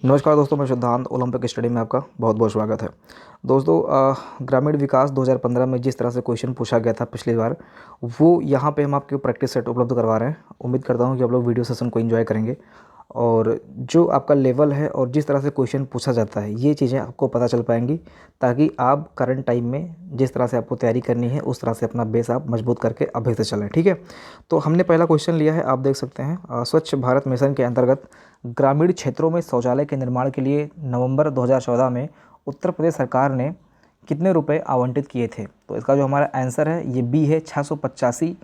नमस्कार दोस्तों, मैं सिद्धांत ओलंपिक स्टडी में आपका बहुत बहुत स्वागत है। दोस्तों, ग्रामीण विकास 2015 में जिस तरह से क्वेश्चन पूछा गया था पिछली बार, वो यहाँ पे हम आपको प्रैक्टिस सेट उपलब्ध करवा रहे हैं। उम्मीद करता हूँ कि आप लोग वीडियो सेशन को एंजॉय करेंगे और जो आपका लेवल है और जिस तरह से क्वेश्चन पूछा जाता है, ये चीज़ें आपको पता चल पाएंगी, ताकि आप करंट टाइम में जिस तरह से आपको तैयारी करनी है उस तरह से अपना बेस आप मजबूत करके अभी से चलें। ठीक है, तो हमने पहला क्वेश्चन लिया है, आप देख सकते हैं। स्वच्छ भारत मिशन के अंतर्गत ग्रामीण क्षेत्रों में शौचालय के निर्माण के लिए नवंबर 2014 में उत्तर प्रदेश सरकार ने कितने रुपए आवंटित किए थे? तो इसका जो हमारा आंसर है ये बी है, 685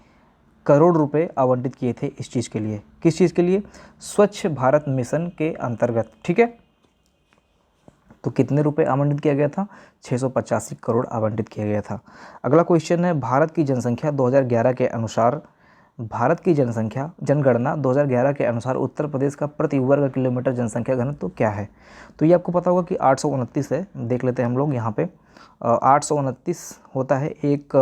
करोड़ रुपए आवंटित किए थे इस चीज़ के लिए। किस चीज़ के लिए? स्वच्छ भारत मिशन के अंतर्गत। ठीक है, तो कितने रुपए आवंटित किया गया था? 685 करोड़ आवंटित किया गया था। अगला क्वेश्चन है, भारत की जनसंख्या 2011 के अनुसार, भारत की जनसंख्या जनगणना 2011 के अनुसार उत्तर प्रदेश का प्रति वर्ग किलोमीटर जनसंख्या घनत्व तो क्या है? तो ये आपको पता होगा कि 829 है। देख लेते हैं हम लोग यहाँ पे। 829 होता है एक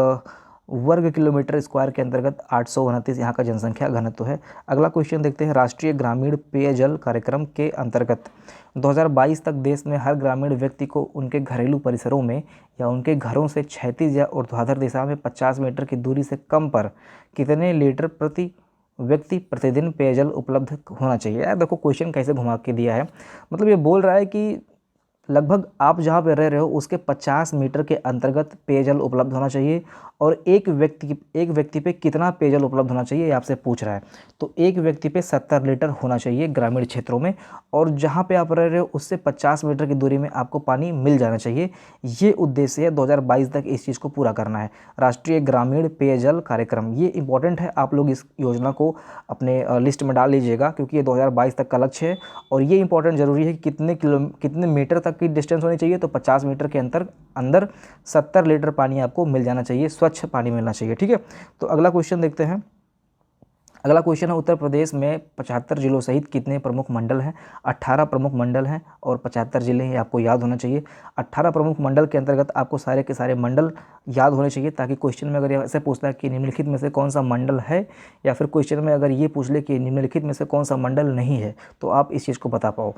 वर्ग किलोमीटर स्क्वायर के अंतर्गत 829 यहाँ का जनसंख्या घनत्व है। अगला क्वेश्चन देखते हैं, राष्ट्रीय ग्रामीण पेयजल कार्यक्रम के अंतर्गत 2022 तक देश में हर ग्रामीण व्यक्ति को उनके घरेलू परिसरों में या उनके घरों से क्षैतिज या ऊर्ध्वाधर दिशा में 50 मीटर की दूरी से कम पर कितने लीटर प्रति व्यक्ति प्रतिदिन पेयजल उपलब्ध होना चाहिए? यार देखो क्वेश्चन कैसे घुमा के दिया है। मतलब ये बोल रहा है कि लगभग आप जहाँ पे रह रहे हो उसके 50 मीटर के अंतर्गत पेयजल उपलब्ध होना चाहिए, और एक व्यक्ति पे कितना पेयजल उपलब्ध होना चाहिए ये आपसे पूछ रहा है। तो एक व्यक्ति पे 70 लीटर होना चाहिए ग्रामीण क्षेत्रों में, और जहाँ पे आप रह रहे हो उससे 50 मीटर की दूरी में आपको पानी मिल जाना चाहिए। ये उद्देश्य है 2022 तक इस चीज़ को पूरा करना है। राष्ट्रीय ग्रामीण पेयजल कार्यक्रम, ये इंपॉर्टेंट है, आप लोग इस योजना को अपने लिस्ट में डाल लीजिएगा, क्योंकि ये 2022 तक का लक्ष्य है। और ये इंपॉर्टेंट ज़रूरी है कि कितने मीटर तक की डिस्टेंस होनी चाहिए। तो 50 मीटर के अंदर 70 लीटर पानी आपको मिल जाना चाहिए, स्वच्छ पानी मिलना चाहिए। ठीक है, तो अगला क्वेश्चन देखते हैं। अगला क्वेश्चन है, उत्तर प्रदेश में 75 जिलों सहित कितने प्रमुख मंडल हैं? 18 प्रमुख मंडल हैं और 75 जिले हैं, आपको याद होना चाहिए। 18 प्रमुख मंडल के अंतर्गत आपको सारे के सारे मंडल याद होने चाहिए, ताकि क्वेश्चन में अगर ऐसे पूछता है कि निम्नलिखित में से कौन सा मंडल है, या फिर क्वेश्चन में अगर ये पूछ ले कि निम्नलिखित में से कौन सा मंडल नहीं है, तो आप इस चीज़ को बता पाओ।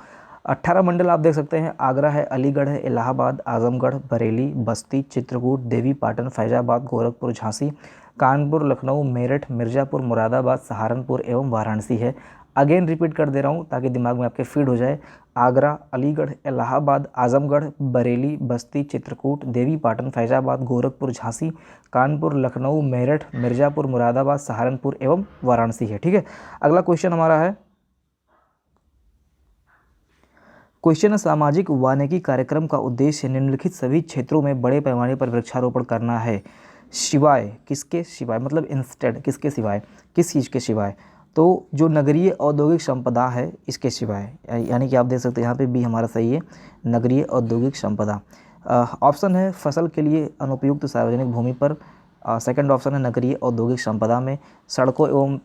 18 मंडल आप देख सकते हैं। आगरा है, अलीगढ़ है, इलाहाबाद, आजमगढ़, बरेली, बस्ती, चित्रकूट, देवी पाटन, फैजाबाद, गोरखपुर, झांसी, कानपुर, लखनऊ, मेरठ, मिर्ज़ापुर, मुरादाबाद, सहारनपुर एवं वाराणसी है। अगेन रिपीट कर दे रहा हूँ ताकि दिमाग में आपके फीड हो जाए। आगरा, अलीगढ़, इलाहाबाद, आजमगढ़, बरेली, बस्ती, चित्रकूट, देवी पाटन, फैजाबाद, गोरखपुर, झांसी, कानपुर, लखनऊ, मेरठ, मिर्ज़ापुर, मुरादाबाद, सहारनपुर एवं वाराणसी है। ठीक है, अगला क्वेश्चन हमारा है, क्वेश्चन सामाजिक वानिकी कार्यक्रम का उद्देश्य निम्नलिखित सभी क्षेत्रों में बड़े पैमाने पर वृक्षारोपण करना है, सिवाय किसके? सिवाय मतलब इंस्टेड, किसके सिवाय? किस चीज़ के सिवाय? तो जो नगरीय औद्योगिक संपदा है इसके सिवाय, यानी कि आप देख सकते हैं यहाँ पे बी हमारा सही है, नगरीय औद्योगिक संपदा। ऑप्शन है फसल के लिए अनुपयुक्त सार्वजनिक भूमि पर। सेकंड ऑप्शन है नगरीय औद्योगिक संपदा में सड़कों एवं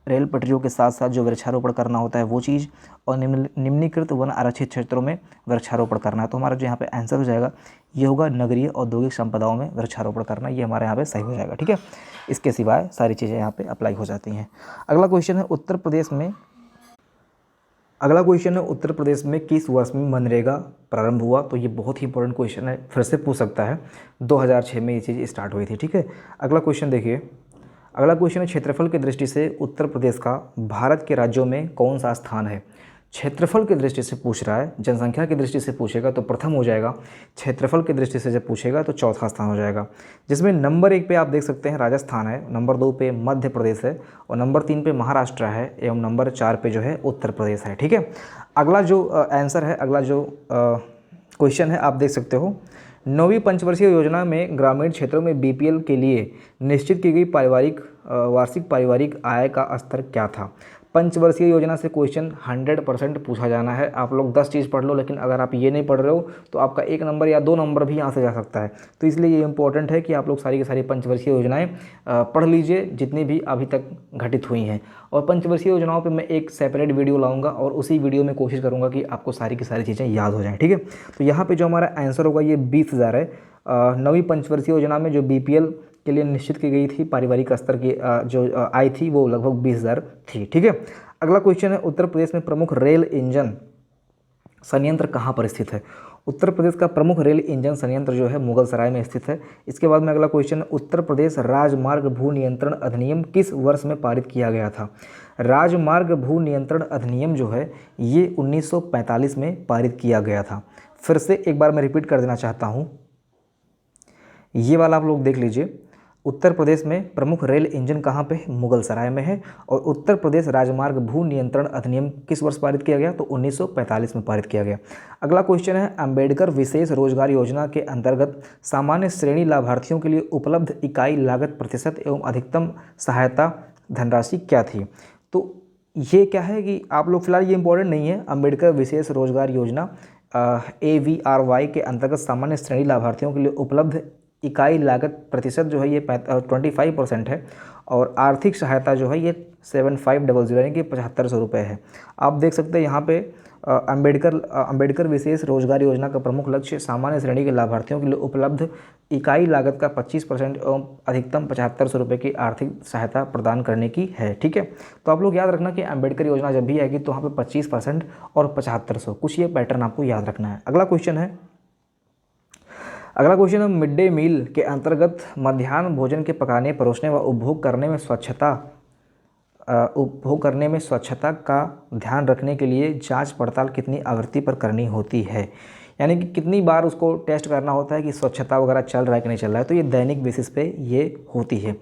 रेल पटरियों के साथ साथ जो वृक्षारोपण करना होता है वो चीज़, और निम्नलिखित वन आरक्षित क्षेत्रों में वृक्षारोपण करना है। तो हमारा जो यहाँ पे आंसर हो जाएगा ये होगा नगरीय औद्योगिक संपदाओं में वृक्षारोपण करना, ये हमारे यहाँ पे सही हो जाएगा। ठीक है, इसके सिवाय सारी चीज़ें यहाँ पे अप्लाई हो जाती हैं। अगला क्वेश्चन है, उत्तर प्रदेश में किस वर्ष में मनरेगा प्रारंभ हुआ? तो ये बहुत ही इंपॉर्टेंट क्वेश्चन है, फिर से पूछ सकता है। 2006 में ये चीज़ स्टार्ट हुई थी। ठीक है, अगला क्वेश्चन देखिए। अगला क्वेश्चन है, क्षेत्रफल की दृष्टि से उत्तर प्रदेश का भारत के राज्यों में कौन सा स्थान है? क्षेत्रफल की दृष्टि से पूछ रहा है, जनसंख्या की दृष्टि से पूछेगा तो प्रथम हो जाएगा, क्षेत्रफल की दृष्टि से जब पूछेगा तो चौथा स्थान हो जाएगा। जिसमें नंबर 1 पे आप देख सकते हैं राजस्थान है, नंबर 2 पे मध्य प्रदेश है, और नंबर 3 पे महाराष्ट्र है, एवं नंबर 4 पे जो है उत्तर प्रदेश है। ठीक है, अगला जो आंसर है, अगला जो क्वेश्चन है आप देख सकते हो, 9वीं पंचवर्षीय योजना में ग्रामीण क्षेत्रों में बीपीएल के लिए निश्चित की गई वार्षिक पारिवारिक आय का स्तर क्या था? पंचवर्षीय योजना से क्वेश्चन 100% पूछा जाना है। आप लोग 10 चीज़ पढ़ लो, लेकिन अगर आप ये नहीं पढ़ रहे हो तो आपका 1 नंबर या 2 नंबर भी यहाँ से जा सकता है। तो इसलिए ये इंपॉर्टेंट है कि आप लोग सारी की सारी पंचवर्षीय योजनाएं पढ़ लीजिए, जितनी भी अभी तक घटित हुई हैं। और पंचवर्षीय योजनाओं पर मैं एक सेपरेट वीडियो लाऊंगा, और उसी वीडियो में कोशिश करूँगा कि आपको सारी की सारी चीज़ें याद हो जाएँ। ठीक है, तो यहाँ पर जो हमारा आंसर होगा ये 20,000 है। 9वीं पंचवर्षीय योजना में जो बीपीएल के लिए निश्चित की गई थी पारिवारिक स्तर की जो आय थी वो लगभग 20,000 थी। ठीक है, अगला क्वेश्चन है, उत्तर प्रदेश में प्रमुख रेल इंजन संयंत्र कहाँ पर स्थित है? उत्तर प्रदेश का प्रमुख रेल इंजन संयंत्र जो है मुगलसराय में स्थित है। इसके बाद में अगला क्वेश्चन, उत्तर प्रदेश राजमार्ग भू नियंत्रण अधिनियम किस वर्ष में पारित किया गया था? राजमार्ग भू नियंत्रण अधिनियम जो है ये 1945 में पारित किया गया था। फिर से एक बार मैं रिपीट कर देना चाहता हूँ, ये वाला आप लोग देख लीजिए। उत्तर प्रदेश में प्रमुख रेल इंजन कहाँ पे? मुगलसराय में है। और उत्तर प्रदेश राजमार्ग भू नियंत्रण अधिनियम किस वर्ष पारित किया गया? तो 1945 में पारित किया गया। अगला क्वेश्चन है, अंबेडकर विशेष रोजगार योजना के अंतर्गत सामान्य श्रेणी लाभार्थियों के लिए उपलब्ध इकाई लागत प्रतिशत एवं अधिकतम सहायता धनराशि क्या थी? तो ये क्या है कि आप लोग फिलहाल, ये इंपॉर्टेंट नहीं है। अंबेडकर विशेष रोजगार योजना AVRY के अंतर्गत सामान्य श्रेणी लाभार्थियों के लिए उपलब्ध इकाई लागत प्रतिशत जो है ये 25% है। और आर्थिक सहायता जो है ये 7500 यानी कि 7500 रुपये है। आप देख सकते हैं यहाँ पे अंबेडकर विशेष रोजगार योजना का प्रमुख लक्ष्य सामान्य श्रेणी के लाभार्थियों के लिए उपलब्ध इकाई लागत का 25% एवं अधिकतम 7500 रुपये की आर्थिक सहायता प्रदान करने की है। ठीक है, तो आप लोग याद रखना कि अंबेडकर योजना जब भी आएगी तो वहाँ पे 25% और 7500, कुछ ये पैटर्न आपको याद रखना है। अगला क्वेश्चन है मिड डे मील के अंतर्गत मध्याह्न भोजन के पकाने, परोसने व उपभोग करने में स्वच्छता का ध्यान रखने के लिए जांच पड़ताल कितनी आवृत्ति पर करनी होती है? यानी कि कितनी बार उसको टेस्ट करना होता है कि स्वच्छता वगैरह चल रहा है कि नहीं चल रहा है। तो ये दैनिक बेसिस पे ये होती है।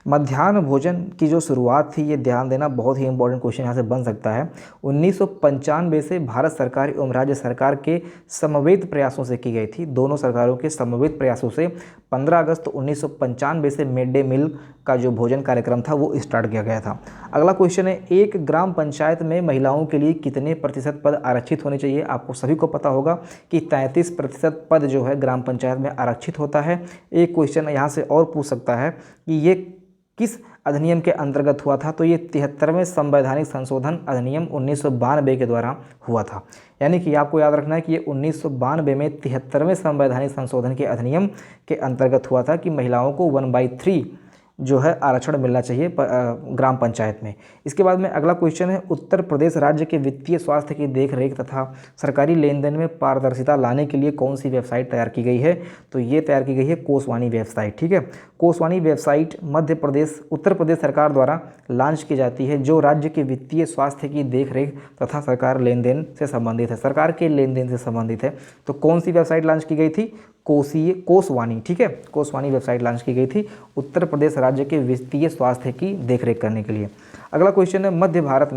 मध्याह्न भोजन की जो शुरुआत थी, ये ध्यान देना, बहुत ही इंपॉर्टेंट क्वेश्चन यहाँ से बन सकता है। 1995 से भारत सरकार एवं राज्य सरकार के समवेत प्रयासों से की गई थी। दोनों सरकारों के समवेत प्रयासों से 15 अगस्त 1995 से मिड डे मील का जो भोजन कार्यक्रम था वो स्टार्ट किया गया था। अगला क्वेश्चन है, एक ग्राम पंचायत में महिलाओं के लिए कितने प्रतिशत पद आरक्षित होने चाहिए? आपको सभी को पता होगा कि 33% पद जो है ग्राम पंचायत में आरक्षित होता है। एक क्वेश्चन यहाँ से और पूछ सकता है कि ये किस अधिनियम के अंतर्गत हुआ था? तो ये 73वें संवैधानिक संशोधन अधिनियम 1992 के द्वारा हुआ था। यानी कि आपको याद रखना है कि ये 1992 में 73वें संवैधानिक संशोधन के अधिनियम के अंतर्गत हुआ था कि महिलाओं को 1/3 जो है आरक्षण मिलना चाहिए ग्राम पंचायत में। इसके बाद में अगला क्वेश्चन है, उत्तर प्रदेश राज्य के वित्तीय स्वास्थ्य की देखरेख तथा सरकारी लेन देन में पारदर्शिता लाने के लिए कौन सी वेबसाइट तैयार की गई है? तो ये तैयार की गई है कोसवानी वेबसाइट। ठीक है, कोसवानी वेबसाइट उत्तर प्रदेश सरकार द्वारा लॉन्च की जाती है, जो राज्य के वित्तीय स्वास्थ्य की देखरेख तथा सरकार लेन देन से संबंधित है, सरकार के लेन देन से संबंधित है। तो कौन सी वेबसाइट लॉन्च की गई थी? कोसवानी। ठीक है, कोसवानी वेबसाइट लॉन्च की गई थी उत्तर प्रदेश राज्य के वित्तीय स्वास्थ्य की देखरेख करने के लिए। अगला क्वेश्चन है, मध्य भारत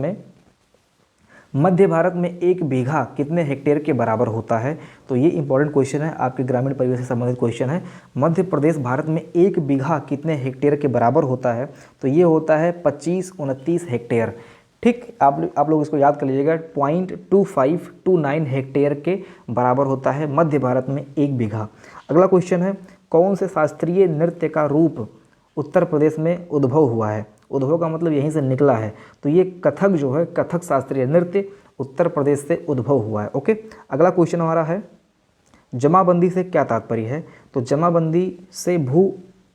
में 1 बीघा कितने हेक्टेयर के बराबर होता है? तो ये इंपॉर्टेंट क्वेश्चन है, आपके ग्रामीण परिवेश से संबंधित क्वेश्चन है। मध्य प्रदेश भारत में 1 बीघा कितने हेक्टेयर के बराबर होता है? तो ये होता है 25-29 हेक्टेयर। ठीक, आप लोग इसको याद कर लीजिएगा, 0.2529 हेक्टेयर के बराबर होता है मध्य भारत में 1 बीघा। अगला क्वेश्चन है, कौन से शास्त्रीय नृत्य का रूप उत्तर प्रदेश में उद्भव हुआ है? उद्भव का मतलब यहीं से निकला है। तो ये कथक जो है, कथक शास्त्रीय नृत्य उत्तर प्रदेश से उद्भव हुआ है। ओके, अगला क्वेश्चन हमारा है, जमाबंदी से क्या तात्पर्य है? तो जमाबंदी से भू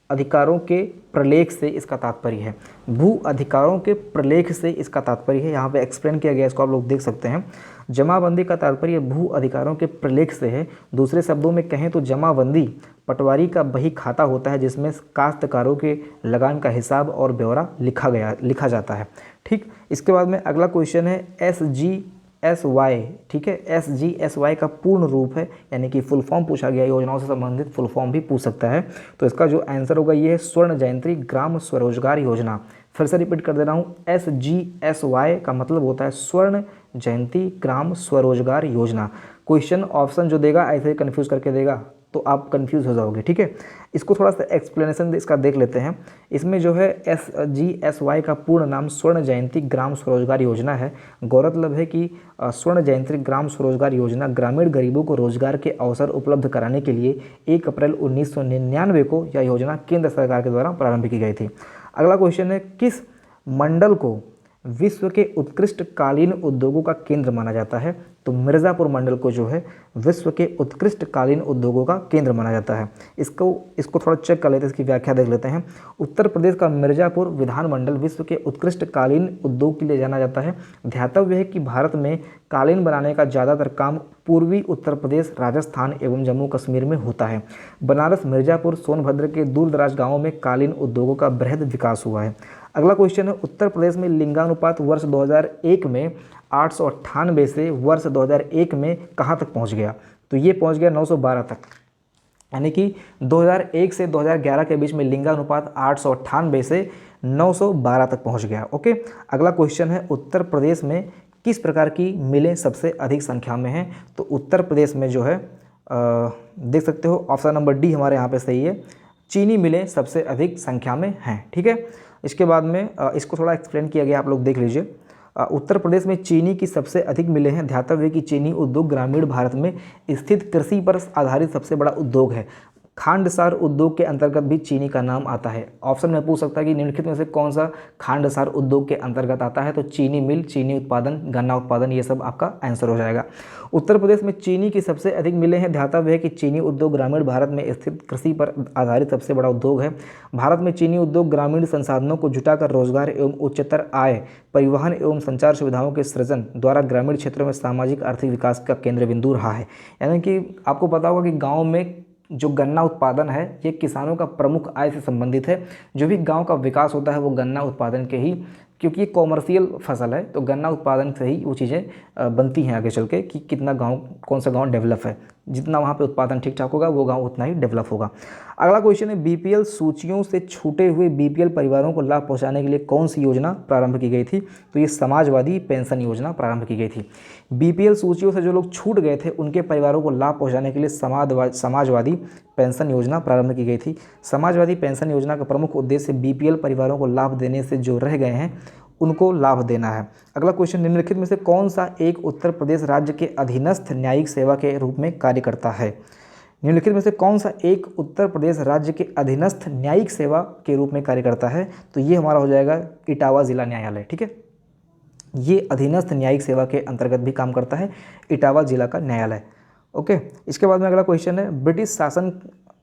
अधिकारों के प्रलेख से इसका तात्पर्य है। भू अधिकारों के प्रलेख से इसका तात्पर्य है, यहाँ पे एक्सप्लेन किया गया, इसको आप लोग देख सकते हैं। जमाबंदी का तात्पर्य भू अधिकारों के प्रलेख से है। दूसरे शब्दों में कहें तो जमाबंदी पटवारी का बही खाता होता है, जिसमें काश्तकारों के लगान का हिसाब और ब्यौरा लिखा जाता है। ठीक, इसके बाद में अगला क्वेश्चन है, SGSY। ठीक है, SGSY का पूर्ण रूप है, यानी कि फुल फॉर्म पूछा गया, योजनाओं से संबंधित फुल फॉर्म भी पूछ सकता है। तो इसका जो आंसर होगा ये है स्वर्ण जयंती ग्राम स्वरोजगार योजना। फिर से रिपीट कर दे रहा हूँ, SGSY का मतलब होता है स्वर्ण जयंती ग्राम स्वरोजगार योजना। क्वेश्चन ऑप्शन जो देगा ऐसे ही कन्फ्यूज़ करके देगा, तो आप कंफ्यूज हो जाओगे। ठीक है, इसको थोड़ा सा एक्सप्लेनेशन इसका देख लेते हैं। इसमें जो है SGSY का पूर्ण नाम स्वर्ण जयंती ग्राम स्वरोजगार योजना है। गौरतलब है कि स्वर्ण जयंती ग्राम स्वरोजगार योजना ग्रामीण गरीबों को रोजगार के अवसर उपलब्ध कराने के लिए 1 अप्रैल 1999 को यह योजना केंद्र सरकार के द्वारा प्रारंभ की गई थी। अगला क्वेश्चन है, किस मंडल को विश्व के उत्कृष्ट कालीन उद्योगों का केंद्र माना जाता है? तो मिर्ज़ापुर मंडल को जो है विश्व के उत्कृष्ट कालीन उद्योगों का केंद्र माना जाता है। इसको थोड़ा चेक कर लेते हैं, इसकी व्याख्या देख लेते हैं। उत्तर प्रदेश का मिर्ज़ापुर विधान मंडल विश्व के उत्कृष्ट कालीन उद्योग के लिए जाना जाता है। ध्यातव्य है कि भारत में कालीन बनाने का ज़्यादातर काम पूर्वी उत्तर प्रदेश, राजस्थान एवं जम्मू कश्मीर में होता है। बनारस, मिर्ज़ापुर, सोनभद्र के दूर दराज गाँवों में कालीन उद्योगों का बृहद विकास हुआ है। अगला क्वेश्चन है, उत्तर प्रदेश में लिंगानुपात वर्ष 2001 में 898 से वर्ष 2001 में कहाँ तक पहुँच गया? तो ये पहुँच गया 912 तक, यानी कि 2001 से 2011 के बीच में लिंगानुपात 898 से 912 तक पहुँच गया। ओके, अगला क्वेश्चन है, उत्तर प्रदेश में किस प्रकार की मिलें सबसे अधिक संख्या में हैं? तो उत्तर प्रदेश में जो है देख सकते हो ऑप्शन नंबर डी हमारे यहाँ पे सही है, चीनी मिलें सबसे अधिक संख्या में हैं। ठीक है, इसके बाद में इसको थोड़ा एक्सप्लेन किया गया, आप लोग देख लीजिए। उत्तर प्रदेश में चीनी की सबसे अधिक मिलें हैं। ध्यातव्य कि चीनी उद्योग ग्रामीण भारत में स्थित कृषि पर आधारित सबसे बड़ा उद्योग है। खांडसार उद्योग के अंतर्गत भी चीनी का नाम आता है। ऑप्शन में पूछ सकता है कि निम्नलिखित में से कौन सा खांडसार उद्योग के अंतर्गत आता है? तो चीनी मिल, चीनी उत्पादन, गन्ना उत्पादन, ये सब आपका आंसर हो जाएगा। उत्तर प्रदेश में चीनी की सबसे अधिक मिलें हैं। ध्यातव्य है कि चीनी उद्योग ग्रामीण भारत में स्थित कृषि पर आधारित सबसे बड़ा उद्योग है। भारत में चीनी उद्योग ग्रामीण संसाधनों को जुटाकर रोजगार एवं उच्चतर आय, परिवहन एवं संचार सुविधाओं के सृजन द्वारा ग्रामीण क्षेत्रों में सामाजिक आर्थिक विकास का केंद्र बिंदु रहा है। यानी कि आपको पता होगा कि गाँव में जो गन्ना उत्पादन है ये किसानों का प्रमुख आय से संबंधित है। जो भी गांव का विकास होता है वो गन्ना उत्पादन के ही, क्योंकि ये कॉमर्शियल फसल है तो गन्ना उत्पादन से ही वो चीज़ें बनती हैं आगे चल के कि कितना गांव, कौन सा गांव डेवलप है। जितना वहाँ पे उत्पादन ठीक ठाक होगा वो गांव उतना ही डेवलप होगा। अगला क्वेश्चन है, बीपीएल सूचियों से छूटे हुए बीपीएल परिवारों को लाभ पहुँचाने के लिए कौन सी योजना प्रारंभ की गई थी? तो ये समाजवादी पेंशन योजना प्रारंभ की गई थी। बीपीएल सूचियों से जो लोग छूट गए थे उनके परिवारों को लाभ पहुँचाने के लिए समाजवादी पेंशन योजना प्रारंभ की गई थी। समाजवादी पेंशन योजना का प्रमुख उद्देश्य बीपीएल परिवारों को लाभ देने से जो रह गए हैं उनको लाभ देना है। अगला क्वेश्चन, निम्नलिखित में से कौन सा एक उत्तर प्रदेश राज्य के अधीनस्थ न्यायिक सेवा के रूप में कार्य करता है? निम्नलिखित में से कौन सा एक उत्तर प्रदेश राज्य के अधीनस्थ न्यायिक सेवा के रूप में कार्य करता है? तो ये हमारा हो जाएगा इटावा जिला न्यायालय। ठीक है, ये अधीनस्थ न्यायिक सेवा के अंतर्गत भी काम करता है, इटावा जिला का न्यायालय। ओके, इसके बाद में अगला क्वेश्चन है, ब्रिटिश शासन,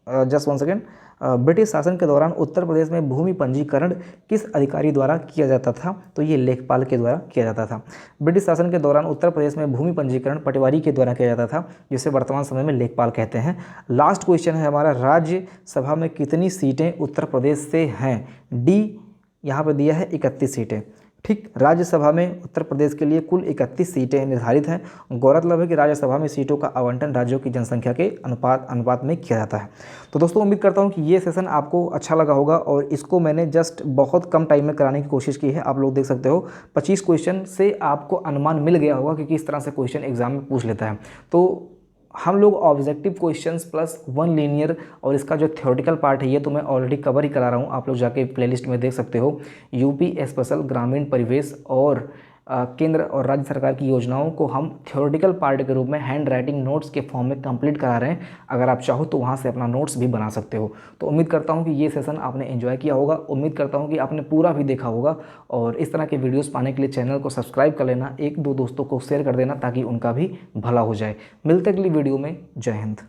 जस्ट वन सेकेंड, ब्रिटिश शासन के दौरान उत्तर प्रदेश में भूमि पंजीकरण किस अधिकारी द्वारा किया जाता था? तो ये लेखपाल के द्वारा किया जाता था। ब्रिटिश शासन के दौरान उत्तर प्रदेश में भूमि पंजीकरण पटवारी के द्वारा किया जाता था, जिसे वर्तमान समय में लेखपाल कहते हैं। लास्ट क्वेश्चन है हमारा, राज्यसभा में कितनी सीटें उत्तर प्रदेश से हैं? डी यहाँ पर दिया है 31 सीटें। ठीक, राज्यसभा में उत्तर प्रदेश के लिए कुल 31 सीटें निर्धारित हैं। गौरतलब है कि राज्यसभा में सीटों का आवंटन राज्यों की जनसंख्या के अनुपात में किया जाता है। तो दोस्तों उम्मीद करता हूं कि ये सेशन आपको अच्छा लगा होगा और इसको मैंने जस्ट बहुत कम टाइम में कराने की कोशिश की है। आप लोग देख सकते हो 25 क्वेश्चन से आपको अनुमान मिल गया होगा कि किस तरह से क्वेश्चन एग्जाम में पूछ लेता है। तो हम लोग ऑब्जेक्टिव क्वेश्चंस प्लस 1 लीनियर और इसका जो थ्योरेटिकल पार्ट है ये तो मैं ऑलरेडी कवर ही करा रहा हूँ। आप लोग जाके प्लेलिस्ट में देख सकते हो। यूपी स्पेशल ग्रामीण परिवेश और केंद्र और राज्य सरकार की योजनाओं को हम थ्योरेटिकल पार्ट के रूप में हैंड राइटिंग नोट्स के फॉर्म में कंप्लीट करा रहे हैं। अगर आप चाहो तो वहाँ से अपना नोट्स भी बना सकते हो। तो उम्मीद करता हूँ कि ये सेशन आपने एंजॉय किया होगा। उम्मीद करता हूँ कि आपने पूरा भी देखा होगा और इस तरह के वीडियोस पाने के लिए चैनल को सब्सक्राइब कर लेना, 1-2 दोस्तों को शेयर कर देना ताकि उनका भी भला हो जाए। मिलते अगली वीडियो में। जय हिंद।